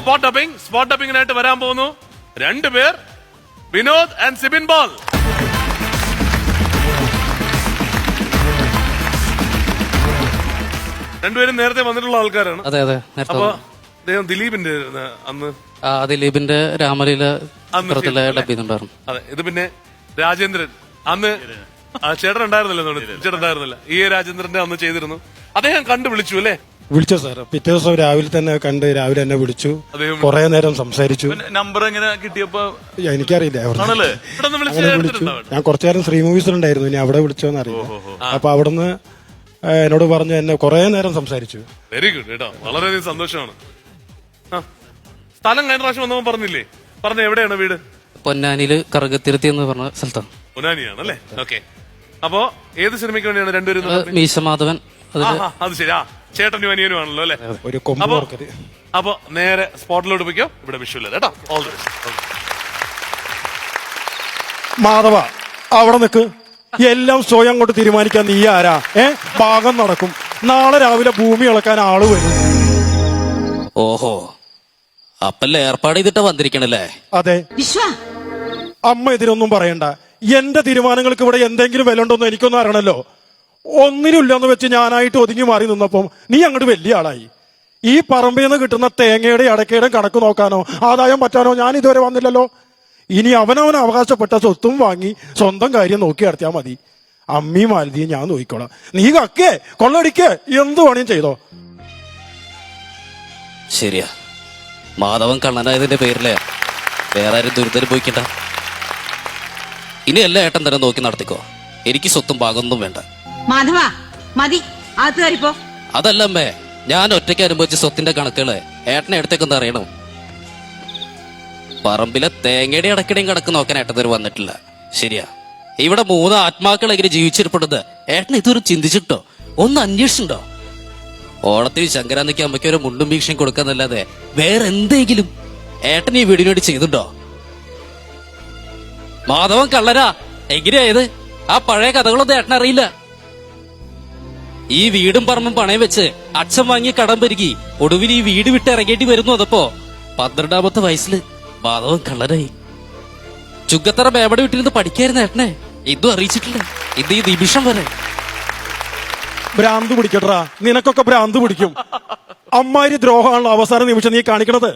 Spot ഡബിങ്ങിനായിട്ട് വരാൻ പോകുന്നു രണ്ടുപേർ, വിനോദ് ആൻഡ് സിബിൻ പോൾ. രണ്ടുപേരും നേരത്തെ വന്നിട്ടുള്ള ആൾക്കാരാണ്. അതെ അതെ. അപ്പൊ അദ്ദേഹം ദിലീപിന്റെ അന്ന് ദിലീപിന്റെ രാമലീല ചിത്രത്തിലെ ഡബ് ചെയ്തിട്ടുണ്ടായിരുന്നു. അതെ, ഇത് പിന്നെ രാജേന്ദ്രൻ അന്ന് ചേട്ടൻ ഉണ്ടായിരുന്നില്ല, ചേട്ടൻ ഉണ്ടായിരുന്നില്ല. രാജേന്ദ്രന്റെ അന്ന് ചെയ്തിരുന്നു. അദ്ദേഹം കണ്ടു വിളിച്ചു അല്ലേ? വിളിച്ചോ സാർ? പിറ്റേ ദിവസം രാവിലെ തന്നെ കണ്ട് രാവിലെ എന്നെ വിളിച്ചു, കുറെ നേരം സംസാരിച്ചു. നമ്പർ എങ്ങനെ കിട്ടിയപ്പോ എനിക്കറിയില്ല. വിളിച്ചു. ഞാൻ കുറച്ചു നേരം ശ്രീ മൂവീസിലുണ്ടായിരുന്നു, ഇനി അവിടെ വിളിച്ചോന്ന് അറിയില്ല. അപ്പൊ അവിടുന്ന് എന്നോട് പറഞ്ഞു, എന്നെ കുറെ നേരം സംസാരിച്ചു. വെരി ഗുഡ് കേട്ടോ, വളരെയധികം സന്തോഷമാണ്. സ്ഥലം കഴിഞ്ഞ പ്രാവശ്യം വന്നവൻ പറഞ്ഞില്ലേ? പറഞ്ഞ എവിടെയാണ് വീട്? പൊന്നാനിയില് കറുകത്തിരുത്തി എന്ന് പറഞ്ഞ സ്ഥലത്താണ്. പൊന്നാനിയാണ് അല്ലേ? ഓക്കെ. അപ്പൊ ഏത് സിനിമയ്ക്ക് വേണ്ടിയാണ് രണ്ടുപേരും? മീശമാധവൻ. അത് ശരി. ചേട്ടനും അനിയനുമാണല്ലോ അല്ലെ? അപ്പൊ നേരെ സ്പോട്ടിലോട്ട് പോയിക്കോ. ഇവിടെ വിഷുവില്ല കേട്ടോ. All the best. മാധവ അവിടെ നിൽക്ക്. എല്ലാം സ്വയം കൊണ്ട് തീരുമാനിക്കാൻ നീ ആരാ? ഭാഗം നടക്കും. നാളെ രാവിലെ ഭൂമി ഇളക്കാൻ ആള് വരും. ഓഹോ, അപ്പല്ലേ ഏർപ്പാട് ചെയ്തിട്ട് വന്നിരിക്കണല്ലേ? അതെ. അമ്മ ഇതിനൊന്നും പറയണ്ട. എന്റെ തീരുമാനങ്ങൾക്ക് ഇവിടെ എന്തെങ്കിലും വില ഉണ്ടോന്ന് എനിക്കൊന്നും അറിയണല്ലോ. ഒന്നിനുമില്ലെന്ന് വെച്ച് ഞാനായിട്ട് ഒതുങ്ങി മാറി നിന്നപ്പം നീ അങ്ങോട്ട് വലിയ ആളായി. ഈ പറമ്പിൽ നിന്ന് കിട്ടുന്ന തേങ്ങയുടെ അടക്കയുടെ കണക്ക് നോക്കാനോ ആദായം പറ്റാനോ ഞാൻ ഇതുവരെ വന്നില്ലല്ലോ. ഇനി അവനവൻ അവകാശപ്പെട്ട സ്വത്തും വാങ്ങി സ്വന്തം കാര്യം നോക്കി നടത്തിയാൽ മതി. അമ്മയും മാലതിയും ഞാൻ നോക്കിക്കോളാം. നീ കക്കേ കൊള്ളടിക്കേ എന്ത് വേണേലും ചെയ്തോ. ശരിയാ, മാധവൻ കള്ളനായതിന്റെ പേരില് വേറെ ആരും ദുരിതം പോയിക്കണ്ട. ഇനി എല്ലാ ഏട്ടൻ തന്നെ നോക്കി നടത്തിക്കോ. എനിക്ക് സ്വത്തും ഭാഗമൊന്നും വേണ്ട. മാധവ മതി, അകത്ത് കയറിപ്പോ. അതല്ല അമ്മേ, ഞാൻ ഒറ്റയ്ക്ക് അനുഭവിച്ച സ്വത്തിന്റെ കണക്കുകള് ഏട്ടനെ എടുത്തേക്കൊന്നും അറിയണം. പറമ്പിലെ തേങ്ങയുടെ അടക്കടയും കണക്ക് നോക്കാൻ ഏട്ടൻ വന്നിട്ടില്ല. ശരിയാ, ഇവിടെ 3 ആത്മാക്കൾ എങ്ങനെ ജീവിച്ചിരിപ്പുള്ളത് ഏട്ടൻ ഇതൊരു ചിന്തിച്ചിട്ടോ, ഒന്ന് അന്വേഷിച്ചിട്ടുണ്ടോ? ഓണത്തിന് ശങ്കരാന്നിക്ക് അമ്മയ്ക്ക് ഒരു മുണ്ടും ഭീക്ഷയും കൊടുക്കാന്നല്ലാതെ വേറെ എന്തെങ്കിലും ഏട്ടൻ ഈ വീടിന് വേണ്ടി ചെയ്തിട്ടുണ്ടോ? മാധവൻ കള്ളരാ എങ്ങനെയായത്? ആ പഴയ കഥകളൊന്നും ഏട്ടൻ അറിയില്ല. ഈ വീടും പറമ്പും പണയം വെച്ച് അച്ഛൻ വാങ്ങിയ കടം പെരുകി ഒടുവിൽ ഈ വീട് വിട്ട് ഇറങ്ങേണ്ടി വരുന്നു. അതപ്പോ 12ാമത്തെ വയസ്സില് മാധവൻ കള്ളരായി. ചുങ്കത്തറ മേമട വിട്ടിരുന്ന് പഠിക്കായിരുന്നു ഏട്ടനെ. ഇതും അറിയിച്ചിട്ടില്ല. ഇത് ഈ നിമിഷം വരെ. ഭ്രാന്ത് പിടിക്കട്ടാ, നിനക്കൊക്കെ ഭ്രാന്ത് പിടിക്കും. അമ്മാരി ദ്രോഹമാണല്ലോ അവസാന നിമിഷം നീ കാണിക്കണത്.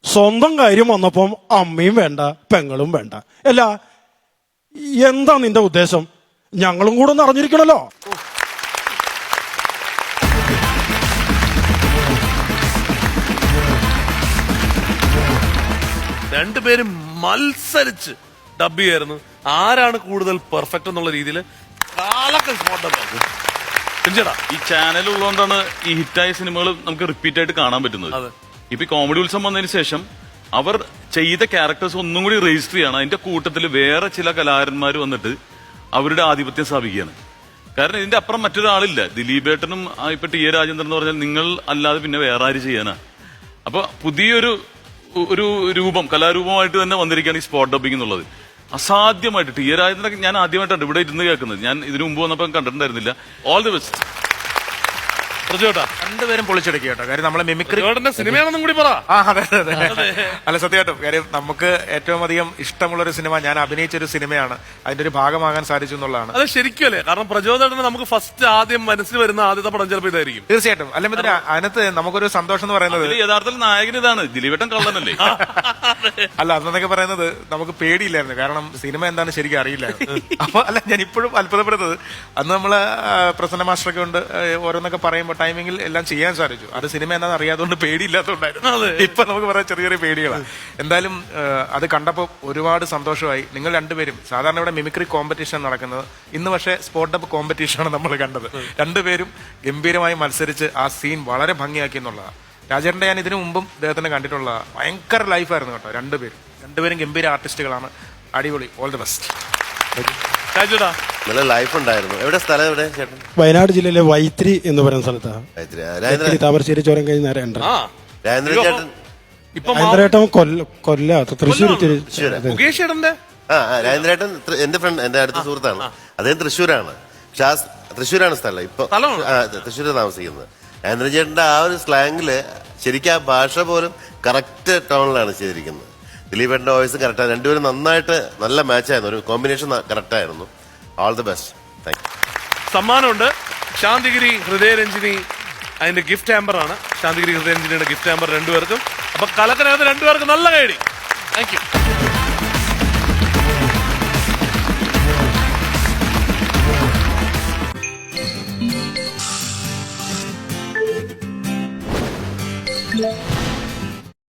സ്വന്തം കാര്യം വന്നപ്പം അമ്മയും വേണ്ട പെങ്ങളും വേണ്ട. അല്ല, എന്താ നിന്റെ ഉദ്ദേശം? ഞങ്ങളും കൂടെ ഒന്ന് അറിഞ്ഞിരിക്കണല്ലോ. രണ്ടുപേരും മത്സരിച്ച് ഡബ് ചെയ്യായിരുന്നു. ആരാണ് കൂടുതൽ പെർഫെക്റ്റ് എന്നുള്ള രീതിയിൽ ഈ ചാനൽ ഉള്ളതുകൊണ്ടാണ് ഈ ഹിറ്റായ സിനിമകൾ നമുക്ക് റിപ്പീറ്റ് ആയിട്ട് കാണാൻ പറ്റുന്നത്. ഇപ്പൊ കോമഡി ഉത്സവം വന്നതിന് ശേഷം അവർ ചെയ്ത ക്യാരക്ടേഴ്സ് ഒന്നും കൂടി രജിസ്റ്റർ ചെയ്യണം. അതിന്റെ കൂട്ടത്തിൽ വേറെ ചില കലാകാരന്മാർ വന്നിട്ട് അവരുടെ ആധിപത്യം സ്ഥാപിക്കുകയാണ്. കാരണം ഇതിന്റെ അപ്പുറം മറ്റൊരാളില്ല. ദിലീപേട്ടനും ഇപ്പൊ ടി എ രാജേന്ദ്രൻ എന്ന് പറഞ്ഞാൽ നിങ്ങൾ അല്ലാതെ പിന്നെ വേറെ ആര് ചെയ്യാനാ? അപ്പൊ പുതിയൊരു രൂപം, കലാരൂപമായിട്ട് തന്നെ വന്നിരിക്കുകയാണ് ഈ സ്പോട്ട് ഡബിംഗ് എന്നുള്ളത്. അസാധ്യമായിട്ട് ടി എ രാജേന്ദ്രൻ ഞാൻ ആദ്യമായിട്ടാണ് ഇവിടെ ഇരുന്ന് കേൾക്കുന്നത്. ഞാൻ ഇതിനു മുമ്പ് വന്നപ്പോൾ കണ്ടിട്ടുണ്ടായിരുന്നില്ല. All the best. രണ്ടുപേരും പൊളിച്ചെടുക്കുക കേട്ടോ. കാര്യം നമ്മളെ മിമിക്രി സിനിമയാണെന്നും കൂടി പറ. അതെ. അല്ല, സത്യമായിട്ടും കാര്യം നമുക്ക് ഏറ്റവും അധികം ഇഷ്ടമുള്ളൊരു സിനിമ, ഞാൻ അഭിനയിച്ചൊരു സിനിമയാണ്, അതിന്റെ ഒരു ഭാഗമാകാൻ സാധിച്ചു എന്നുള്ളതാണ്. അത് ശരിക്കും അല്ലേ? കാരണം പ്രചോദനം നമുക്ക് ഫസ്റ്റ് ആദ്യം മനസ്സിൽ വരുന്ന ആദ്യത്തെ പടം ചിലപ്പോൾ ഇതായിരിക്കും. തീർച്ചയായിട്ടും. അല്ലെങ്കിൽ അതിനകത്ത് നമുക്കൊരു സന്തോഷം എന്ന് പറയുന്നത് യഥാർത്ഥത്തിൽ നായകൻ ഇതാണ്, ദിലീപേട്ടൻ കള്ളനല്ലേ? അല്ല, അന്നൊക്കെ പറയുന്നത് നമുക്ക് പേടിയില്ലായിരുന്നു. കാരണം സിനിമ എന്താണെന്ന് ശരിക്കും അറിയില്ലായിരുന്നു. അപ്പൊ അല്ല, ഞാൻ ഇപ്പോഴും അത്ഭുതപ്പെടുന്നത് അന്ന് നമ്മള് പ്രസന്ന മാസ്റ്ററൊക്കെ കൊണ്ട് ഓരോന്നൊക്കെ പറയുമ്പോൾ ടൈമിങ്ങിൽ എല്ലാം ചെയ്യാൻ സാധിച്ചു. അത് സിനിമ എന്താണെന്ന് അറിയാത്തതുകൊണ്ട് പേടിയില്ലാത്തതുകൊണ്ടായിരുന്നു. ഇപ്പൊ നമുക്ക് പറയാൻ ചെറിയ ചെറിയ പേടികളാണ്. എന്തായാലും അത് കണ്ടപ്പോൾ ഒരുപാട് സന്തോഷമായി. നിങ്ങൾ രണ്ടുപേരും, സാധാരണ ഇവിടെ മിമിക്രി കോമ്പറ്റീഷൻ നടക്കുന്നത്, ഇന്ന് പക്ഷേ സ്പോട്ട് ഡബ് കോമ്പറ്റീഷനാണ് നമ്മൾ കണ്ടത്. രണ്ടുപേരും ഗംഭീരമായി മത്സരിച്ച് ആ സീൻ വളരെ ഭംഗിയാക്കി എന്നുള്ളതാണ്. രാജേട്ടൻ്റെ ഞാൻ ഇതിനു മുമ്പും ഇദ്ദേഹത്തിന് കണ്ടിട്ടുള്ള ഭയങ്കര ലൈഫായിരുന്നു കേട്ടോ. രണ്ടുപേരും ഗംഭീര ആർട്ടിസ്റ്റുകളാണ്. അടിപൊളി. All the best. നല്ല ലൈഫ് ഉണ്ടായിരുന്നു. എവിടെ സ്ഥലം? എവിടെ ചേട്ടൻ? വയനാട് ജില്ലയിലെ വൈത്തിരി എന്ന് പറയുന്ന സ്ഥലത്താണ്. താമരശ്ശേരി ചുരം കഴിഞ്ഞ് നേരെ ഉണ്ട്. രാജേന്ദ്രേട്ടൻ കൊല്ല തൃശ്ശൂർ. രാജേന്ദ്രേട്ടൻ എന്റെ ഫ്രണ്ട്, എന്റെ അടുത്ത സുഹൃത്താണ്. അദ്ദേഹം തൃശ്ശൂരാണ്. പക്ഷെ തൃശ്ശൂരാണ് സ്ഥലം. ഇപ്പൊ തൃശ്ശൂര് താമസിക്കുന്നത്. രാജേന്ദ്രൻ ചേട്ടന്റെ ആ ഒരു സ്ലാങ്ങില് ശരിക്കും ആ ഭാഷ പോലും കറക്റ്റ് ടോണിലാണ് ചെയ്തിരിക്കുന്നത്. ദിലീപേട്ടന്റെ വോയിസ് കറക്റ്റാണ്. രണ്ടുപേരും നന്നായിട്ട് നല്ല മാച്ചായിരുന്നു. ഒരു കോമ്പിനേഷൻ കറക്റ്റായിരുന്നു. All the best. Thank you. സമ്മാനമുണ്ട്. ശാന്തിഗിരി ഹൃദയരഞ്ജിനി അതിന്റെ ഗിഫ്റ്റ് ഹാമ്പർ ആണ്. ശാന്തിഗിരി ഹൃദയരഞ്ജിനിയുടെ ഗിഫ്റ്റ് ഹാമ്പർ രണ്ടുപേർക്കും. അപ്പൊ കലക്കനകത്ത് രണ്ടുപേർക്കും നല്ല കൈഡി. Thank you.